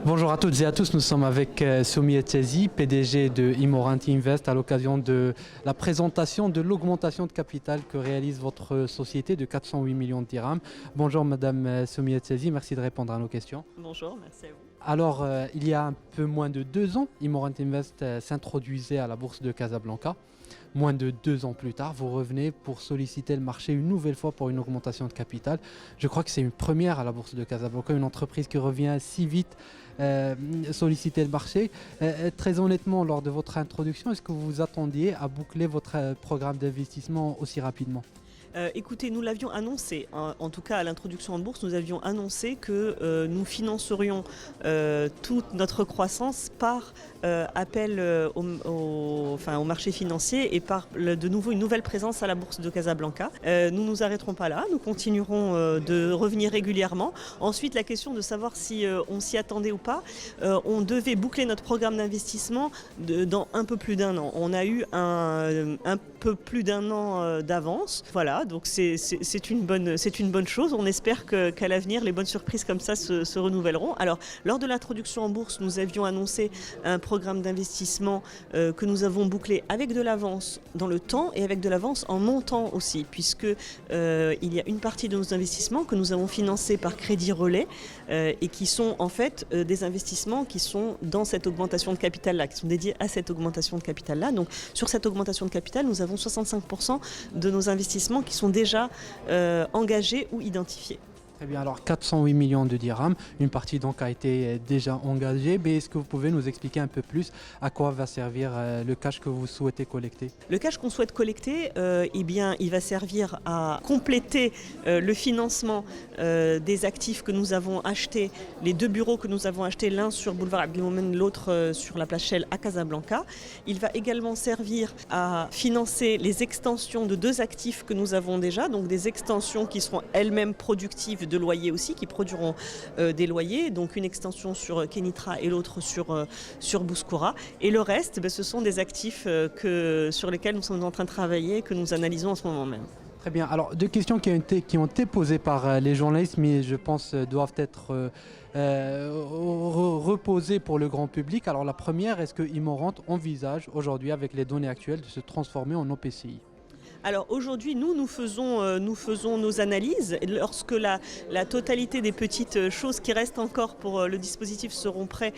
Bonjour à toutes et à tous, nous sommes avec Soumi Etchezi, PDG de Immorant Invest, à l'occasion de la présentation de l'augmentation de capital que réalise votre société de 408 millions de dirhams. Bonjour Madame Soumi Etchezi, merci de répondre à nos questions. Bonjour, merci à vous. Alors, il y a un peu moins de 2 ans, Immorant Invest s'introduisait à la bourse de Casablanca. Moins de 2 ans plus tard, vous revenez pour solliciter le marché une nouvelle fois pour une augmentation de capital. Je crois que c'est une première à la bourse de Casablanca, une entreprise qui revient si vite solliciter le marché. Très honnêtement, lors de votre introduction, est-ce que vous vous attendiez à boucler votre programme d'investissement aussi rapidement ? Écoutez, nous l'avions annoncé, en tout cas à l'introduction en bourse, nous avions annoncé que nous financerions toute notre croissance par appel au marché financier et par de nouveau une nouvelle présence à la bourse de Casablanca. Nous ne nous arrêterons pas là, nous continuerons de revenir régulièrement. Ensuite, la question de savoir si on s'y attendait ou pas, on devait boucler notre programme d'investissement dans un peu plus d'1 an. On a eu un peu plus d'1 an d'avance. Voilà, donc c'est une bonne chose. On espère qu'à l'avenir, les bonnes surprises comme ça se renouvelleront. Alors, lors de l'introduction en bourse, nous avions annoncé un programme d'investissement que nous avons bouclé avec de l'avance dans le temps et avec de l'avance en montant aussi, puisque il y a une partie de nos investissements que nous avons financés par Crédit Relais et qui sont en fait des investissements qui sont dans cette augmentation de capital-là, qui sont dédiés à cette augmentation de capital-là. Donc, sur cette augmentation de capital, nous avons 65% de nos investissements qui sont déjà engagés ou identifiés. Très bien, alors 408 millions de dirhams, une partie donc a été déjà engagée, mais est-ce que vous pouvez nous expliquer un peu plus à quoi va servir le cash que vous souhaitez collecter ? Le cash qu'on souhaite collecter, il va servir à compléter le financement des actifs que nous avons achetés, les 2 bureaux que nous avons achetés, l'un sur boulevard Abdelmomen, l'autre sur la place Shell à Casablanca. Il va également servir à financer les extensions de 2 actifs que nous avons déjà, donc des extensions qui seront elles-mêmes productives de loyers aussi, qui produiront des loyers, donc une extension sur Kenitra et l'autre sur Bouskoura. Et le reste, ce sont des actifs sur lesquels nous sommes en train de travailler et que nous analysons en ce moment même. Très bien. Alors, 2 questions qui ont été posées par les journalistes, mais je pense doivent être reposées pour le grand public. Alors, la première, est-ce que Immorant envisage aujourd'hui, avec les données actuelles, de se transformer en OPCI ? Alors aujourd'hui, nous faisons nos analyses. Lorsque la totalité des petites choses qui restent encore pour le dispositif seront prêts,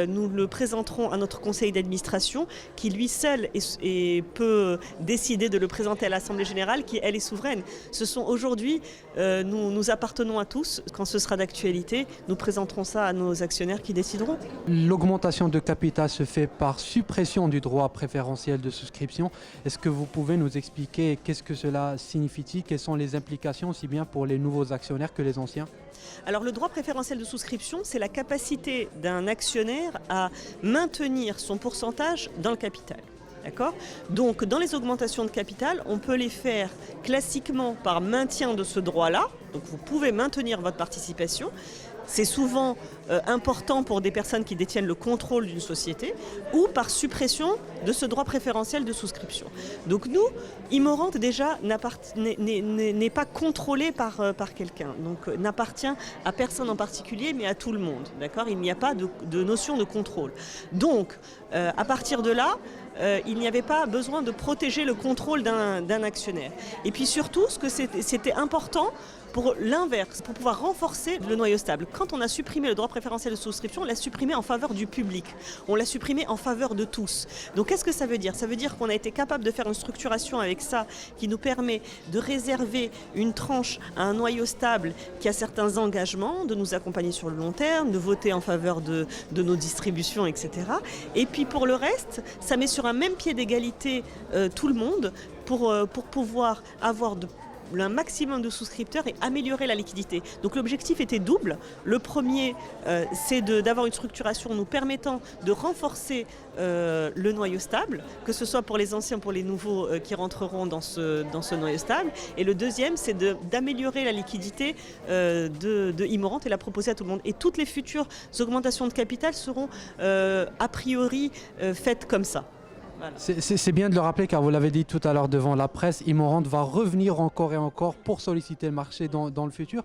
nous le présenterons à notre conseil d'administration qui lui seul peut décider de le présenter à l'Assemblée générale qui elle est souveraine. Ce sont aujourd'hui, nous appartenons à tous. Quand ce sera d'actualité, nous présenterons ça à nos actionnaires qui décideront. L'augmentation de capital se fait par suppression du droit préférentiel de souscription. Est-ce que vous pouvez nous expliquer qu'est-ce que cela signifie, quelles sont les implications aussi bien pour les nouveaux actionnaires que les anciens ? Alors le droit préférentiel de souscription, c'est la capacité d'un actionnaire à maintenir son pourcentage dans le capital. D'accord ? Donc dans les augmentations de capital, on peut les faire classiquement par maintien de ce droit-là. Donc vous pouvez maintenir votre participation. C'est souvent important pour des personnes qui détiennent le contrôle d'une société ou par suppression de ce droit préférentiel de souscription. Donc nous, Immorant déjà n'est pas contrôlé par quelqu'un, donc n'appartient à personne en particulier mais à tout le monde. D'accord ? Il n'y a pas de notion de contrôle. Donc à partir de là, il n'y avait pas besoin de protéger le contrôle d'un actionnaire. Et puis surtout, c'était important pour l'inverse, pour pouvoir renforcer le noyau stable. Quand on a supprimé le droit préférentiel de souscription, on l'a supprimé en faveur du public. On l'a supprimé en faveur de tous. Donc qu'est-ce que ça veut dire ? Ça veut dire qu'on a été capable de faire une structuration avec ça qui nous permet de réserver une tranche à un noyau stable qui a certains engagements, de nous accompagner sur le long terme, de voter en faveur de nos distributions, etc. Et puis pour le reste, ça met sur un même pied d'égalité tout le monde pour pouvoir avoir un maximum de souscripteurs et améliorer la liquidité. Donc l'objectif était double. Le premier, c'est d'avoir une structuration nous permettant de renforcer le noyau stable, que ce soit pour les anciens ou pour les nouveaux qui rentreront dans ce noyau stable. Et le deuxième, c'est d'améliorer la liquidité de Immorant et la proposer à tout le monde. Et toutes les futures augmentations de capital seront a priori faites comme ça. Voilà. C'est bien de le rappeler car vous l'avez dit tout à l'heure devant la presse, Immorente va revenir encore et encore pour solliciter le marché dans le futur.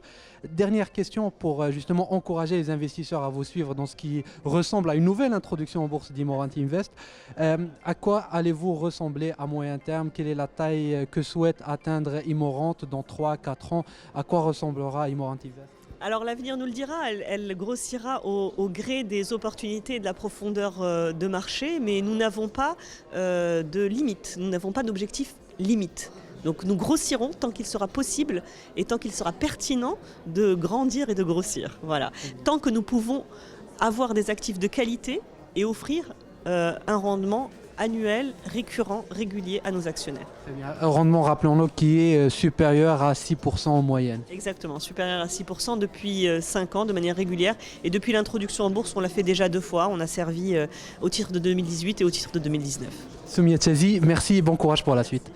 Dernière question pour justement encourager les investisseurs à vous suivre dans ce qui ressemble à une nouvelle introduction en bourse d'Immorente Invest. À quoi allez-vous ressembler à moyen terme? Quelle est la taille que souhaite atteindre Immorente dans 3-4 ans? À quoi ressemblera Immorente Invest? Alors l'avenir nous le dira, elle grossira au gré des opportunités et de la profondeur de marché, mais nous n'avons pas de limite, nous n'avons pas d'objectif limite. Donc nous grossirons tant qu'il sera possible et tant qu'il sera pertinent de grandir et de grossir. Voilà. Tant que nous pouvons avoir des actifs de qualité et offrir un rendement annuel, récurrent, régulier à nos actionnaires. Très bien. Un rendement, rappelons-le, qui est supérieur à 6% en moyenne. Exactement, supérieur à 6% depuis 5 ans de manière régulière. Et depuis l'introduction en bourse, on l'a fait déjà 2 fois. On a servi au titre de 2018 et au titre de 2019. Soumiat Chazi, merci et bon courage pour la suite.